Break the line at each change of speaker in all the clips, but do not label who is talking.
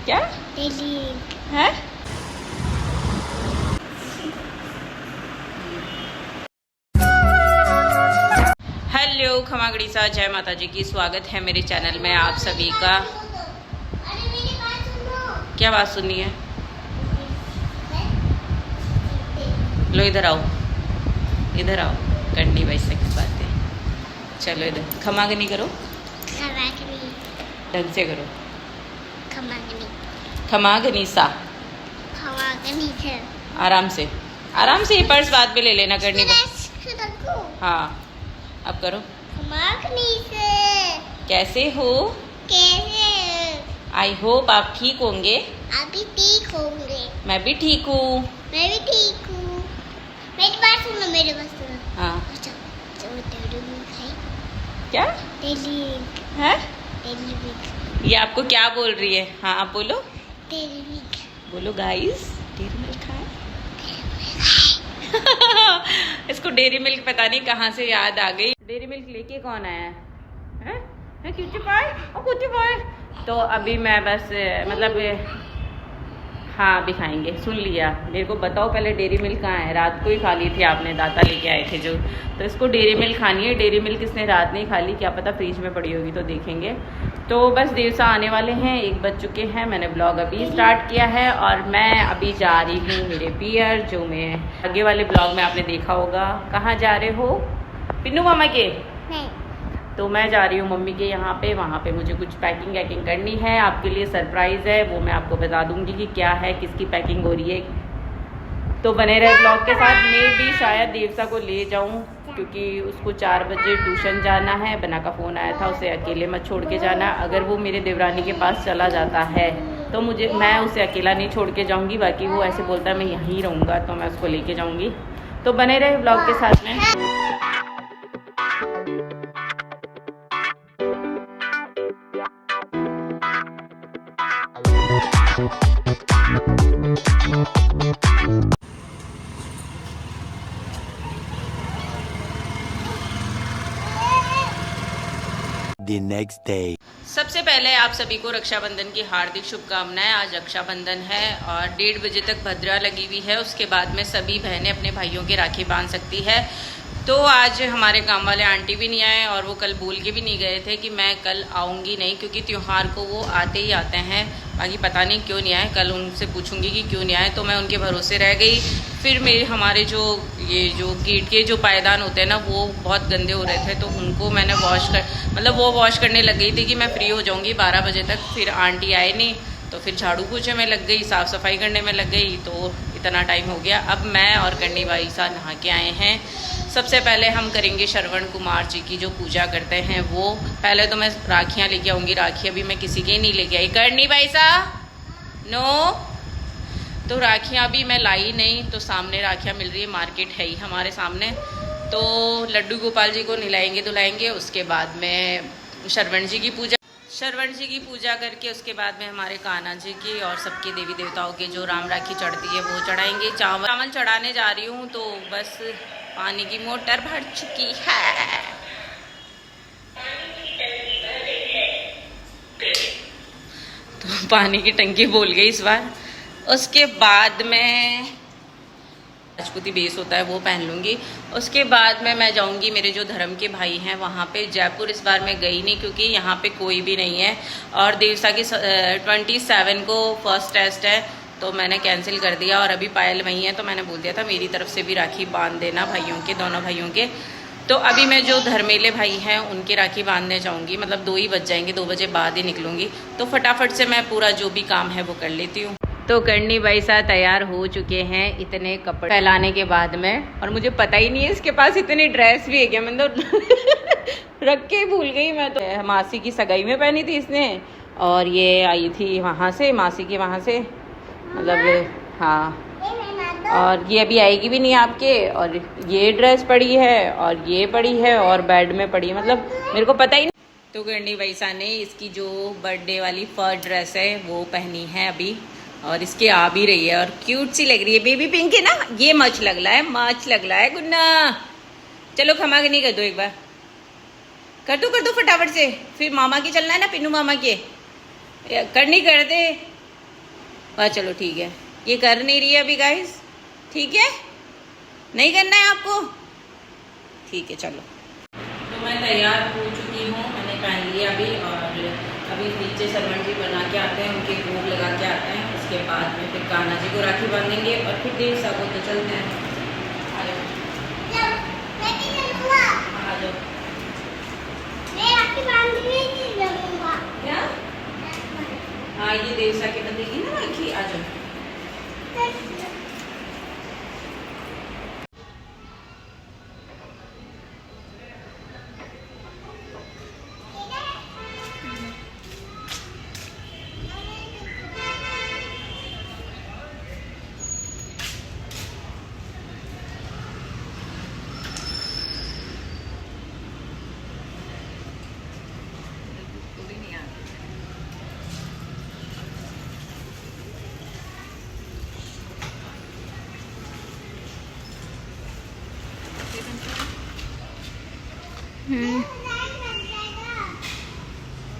क्या है? हेलो खमागड़ी सा, जय माता जी की। स्वागत है मेरे चैनल में आप सभी का। क्या बात सुननी है? लो इधर आओ, इधर आओ। कंडी भाई से की बात है। चलो इधर खमागनी करो, ढंग से करो। खमागनी सा, आराम से, आराम से। ये पर्स बाद में ले लेना करनी भाई। हाँ अब करो। कैसे हो? आई होप आप ठीक होंगे। मैं भी ठीक हूँ।
मेरी बात सुनो, मेरी बात सुनो।
हाँ
क्या?
है? ये आपको क्या बोल रही है? हाँ आप बोलो, बोलो गाइस। डेरी मिल्क खाए। इसको डेरी मिल्क पता नहीं कहाँ से याद आ गई। डेरी मिल्क लेके कौन आया है? क्यूटी पाई, ओ क्यूटी पाई। तो अभी मैं बस मतलब हाँ अभी खाएंगे। सुन लिया। मेरे को बताओ पहले डेरी मिल्क कहाँ है? रात को ही खा ली थी आपने, दाता लेके आए थे जो। तो इसको डेरी मिल्क खानी है। डेरी मिल्क इसने रात नहीं खा ली, क्या पता फ्रिज में पड़ी होगी, तो देखेंगे। तो बस देव सा आने वाले हैं, 1 बज चुके हैं। मैंने ब्लॉग अभी स्टार्ट किया है और मैं अभी जा रही हूँ मेरे पियर, जो मैं आगे वाले ब्लॉग में आपने देखा होगा। कहाँ जा रहे हो? पिन्नू मामा के?
नहीं।
तो मैं जा रही हूँ मम्मी के यहाँ पे। वहाँ पे मुझे कुछ पैकिंग वैकिंग करनी है। आपके लिए सरप्राइज़ है, वो मैं आपको बता दूंगी कि क्या है, किसकी पैकिंग हो रही है। तो बने रहे ब्लॉग के साथ। मैं भी शायद देवसा को ले जाऊँ, क्योंकि उसको 4 बजे ट्यूशन जाना है। बना का फ़ोन आया था, उसे अकेले मत छोड़ के जाना। अगर वो मेरे देवरानी के पास चला जाता है तो मैं उसे अकेला नहीं छोड़ के जाऊँगी। बाकी वो ऐसे बोलता है मैं यहीं रहूँगा, तो मैं उसको लेके जाऊँगी। तो बने रहे ब्लॉग के साथ में।
The next day.
सबसे पहले आप सभी को रक्षाबंधन की हार्दिक शुभकामनाएं। आज रक्षाबंधन है और 1:30 बजे तक भद्रा लगी हुई है। उसके बाद में सभी बहनें अपने भाइयों के राखी बांध सकती है। तो आज हमारे काम वाले आंटी भी नहीं आए और वो कल बोल के भी नहीं गए थे कि मैं कल आऊँगी नहीं, क्योंकि त्यौहार को वो आते ही आते हैं। बाकी पता नहीं क्यों नहीं आए, कल उनसे पूछूंगी कि क्यों नहीं आए। तो मैं उनके भरोसे रह गई। फिर मेरे हमारे जो गेट के जो पायदान होते हैं ना, वो बहुत गंदे हो रहे थे, तो उनको मैंने वो वॉश करने लग गई थी कि मैं फ्री हो जाऊँगी 12 बजे तक। फिर आंटी आए नहीं, तो फिर झाड़ू पोछे में लग गई, साफ़ सफाई करने में लग गई। तो इतना टाइम हो गया। अब मैं और कंडी भाई सा नहा के आए हैं। सबसे पहले हम करेंगे श्रवण कुमार जी की जो पूजा करते हैं वो। पहले तो मैं राखियाँ लेके आऊँगी। राखी अभी मैं किसी के नहीं लेके आई। करनी भाई सा नो। तो राखियाँ भी मैं लाई नहीं, तो सामने राखियाँ मिल रही है, मार्केट है ही हमारे सामने। तो लड्डू गोपाल जी को नहलाएंगे धुलाएंगे। उसके बाद में श्रवण जी की पूजा करके उसके बाद में हमारे कान्हा जी की और सबके देवी देवताओं के जो राम राखी चढ़ती है वो चढ़ाएंगे। चावल चढ़ाने जा रही हूँ। तो बस पानी की मोटर भर चुकी है। तो पानी की टंकी बोल गई इस बार। उसके बाद में राजपूती बेस होता है वो पहन लूँगी। उसके बाद में मैं जाऊँगी मेरे जो धर्म के भाई हैं वहाँ पे। जयपुर इस बार मैं गई नहीं, क्योंकि यहाँ पे कोई भी नहीं है। और देवसा की 27 को फर्स्ट टेस्ट है, तो मैंने कैंसिल कर दिया। और अभी पायल वहीं है, तो मैंने बोल दिया था मेरी तरफ से भी राखी बांध देना भाइयों के, दोनों भाइयों के। तो अभी मैं जो धर्मेले भाई हैं उनके राखी बांधने जाऊँगी। मतलब 2 ही बज जाएंगे, 2 बजे बाद ही निकलूँगी। तो फटाफट से मैं पूरा जो भी काम है वो कर लेती हूँ। तो करनी भाई साहब तैयार हो चुके हैं इतने कपड़े फैलाने के बाद में। और मुझे पता ही नहीं है इसके पास इतनी ड्रेस भी है क्या। मैं तो रख के भूल गई। मैं तो मासी की सगाई में पहनी थी इसने, और ये आई थी वहाँ से, मासी की वहाँ से, मतलब हाँ। और ये अभी आएगी भी नहीं आपके। और ये ड्रेस पड़ी है और ये पड़ी है और बेड में पड़ी है, मतलब मेरे को पता ही नहीं। तो करनी वैसा ने इसकी जो बर्थडे वाली फर्स्ट ड्रेस है वो पहनी है अभी, और इसके आ भी रही है और क्यूट सी लग रही है। बेबी पिंक है ना, ये मच लग रहा है गुन्ना। चलो खमागनी कर दो, एक बार कर दो फटाफट से। फिर मामा के चलना है ना, पिन्नू मामा के। करनी कर दे। चलो ठीक है, ये कर नहीं रही है अभी गाइस, ठीक है, नहीं करना है आपको, ठीक है चलो। तो मैं तैयार हो चुकी हूँ, मैंने पहन लिया अभी, और अभी नीचे सरवण जी बना के आते हैं, उनके भोग लगा के आते हैं, उसके बाद में फिर कान्हा जी को राखी बांधेंगे और फिर देव साहब तो चलते हैं। आ जाओ आ जाओ। क्या? हाँ ये देवसा के बंदेगी ना राखी, आ जाओ।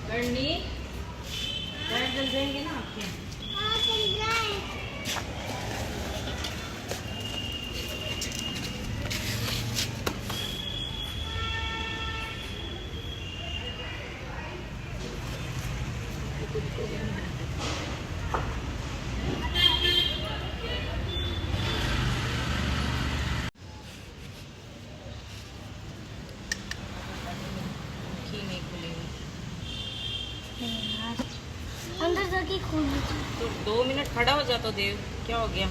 करनी पैर जल जाएंगे ना आपके।
अंदर जाके खोल
तो 2 मिनट खड़ा हो जा तो देव, क्या हो गया?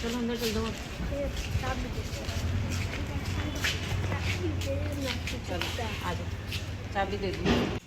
चलो अंदर चल दो। चलो आ जाओ, चाबी दे दूँ।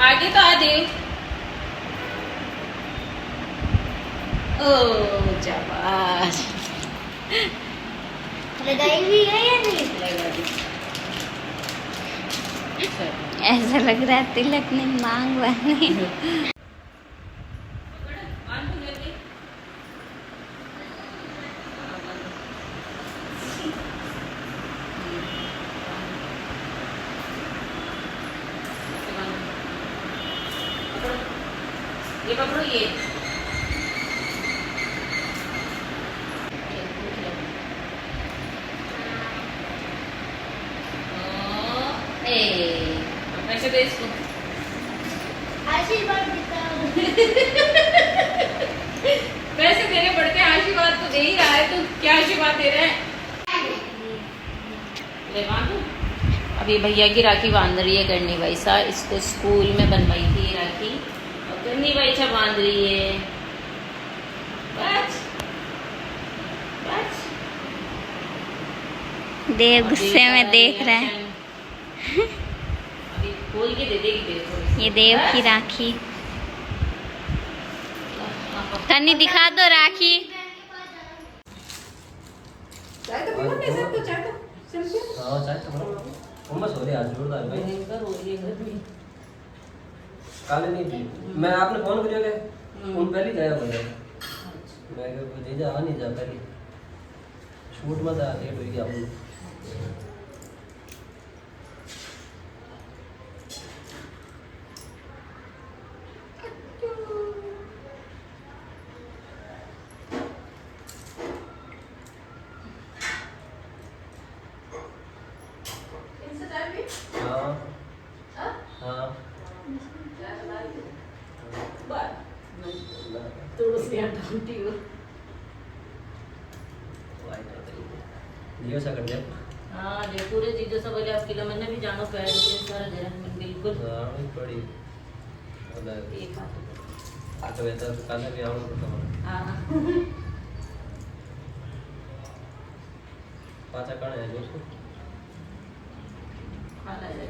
आगे तो आ दे। ओ शाबाश।
लगाई हुई है या नहीं?
लगा दी।
ऐसा लग रहा है तिलक ने मांग वाली।
ये पकड़ो ये। पैसे दे इसको।
आशीर्वाद देता हूँ।
पैसे देने पड़ते हैं, आशीर्वाद तो दे ही रहा है, तो क्या आशीर्वाद दे रहे हैं? ले बांधो। अब ये भैया की राखी बांध रही है करनी वैसा, इसको स्कूल में बनवाई थी ये राखी, और करनी वैसा बांध रही है। बस बस।
देव गुस्से में देख रहा है।
अभी खोल के दे देगी देव को।
ये देव की राखी। तन्नी दिखा दो राखी।
चाय तो पीना नहीं सकते, चाय तो सिर्फ
हाँ चाय तो बनो उम्मस हो रही है आज जोरदार भाई।
भयंकर हो रही है घर में।
काले नहीं थी मैं आपने फोन करियो के उन पहले गया हो गया मैं कह दे जा आ नहीं जा पहले छूट मत आ लेट हो गया अपन। लियो सा कर दे
हाँ जे पूरे चीज़ सब बोले आप किलो मैंने भी जानो पैर सारा जरा बिल्कुल
हां थोड़ी मतलब
एक हाथ
आ तो वैसा काले भी आउं तो
हाँ
पाचा कण है दोस्तों
खाना है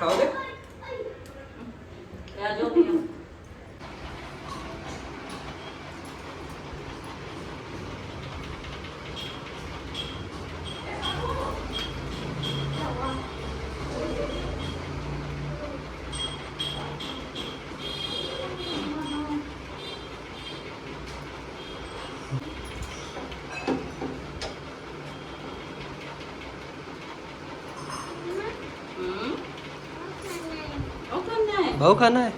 खाओगे
क्या जो भी है
भाव खाना है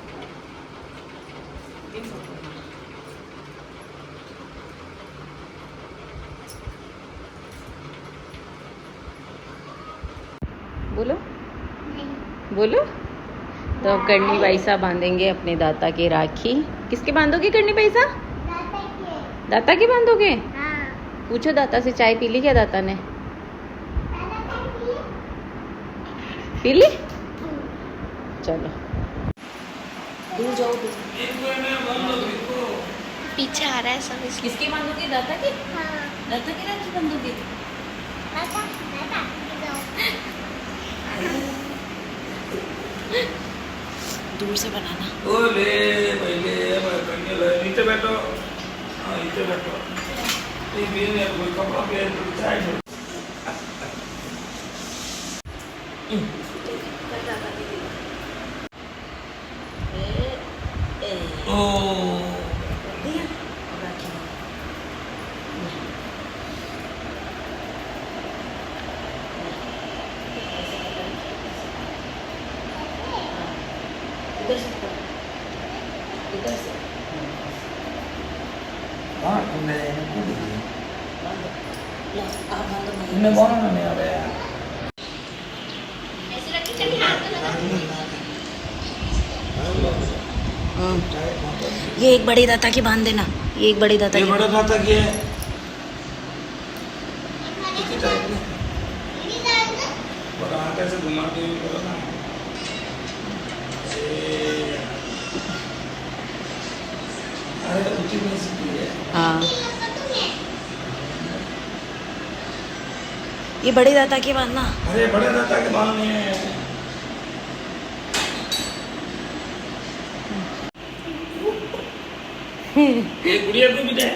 बोलो बोलो तो अब करनी भाई साहब बांधेंगे अपने दाता की राखी। किसके बांधोगे करनी भाई साहब? दाता की बांधोगे? पूछो दाता से चाय पी ली क्या दाता ने? पी ली? चलो दूर जाओ
पीछे आ रहा है सब इसके।
किसकी बांधोगे? दाता की? दाता की राखी बांधोगे? दूर से बनाना।
ओले पहले पहले नीचे बैठो हाँ नीचे बैठो ये भी नहीं कोई कपड़ा पहन तो चाय दो ओ हाँ तुमने तुमने बनाना नहीं आ रहा है
ये एक बड़ी दाता की बांध देना। ये एक बड़ी दाता
ये
की
बड़ा खाता क्या है बड़ा हाथ से घुमा के करो ना अरे उचित नहीं सीखी है
हाँ ये बड़ी दाता की बांधना।
अरे बड़े दाता के बाल नहीं है ये गुड़िया को भी दे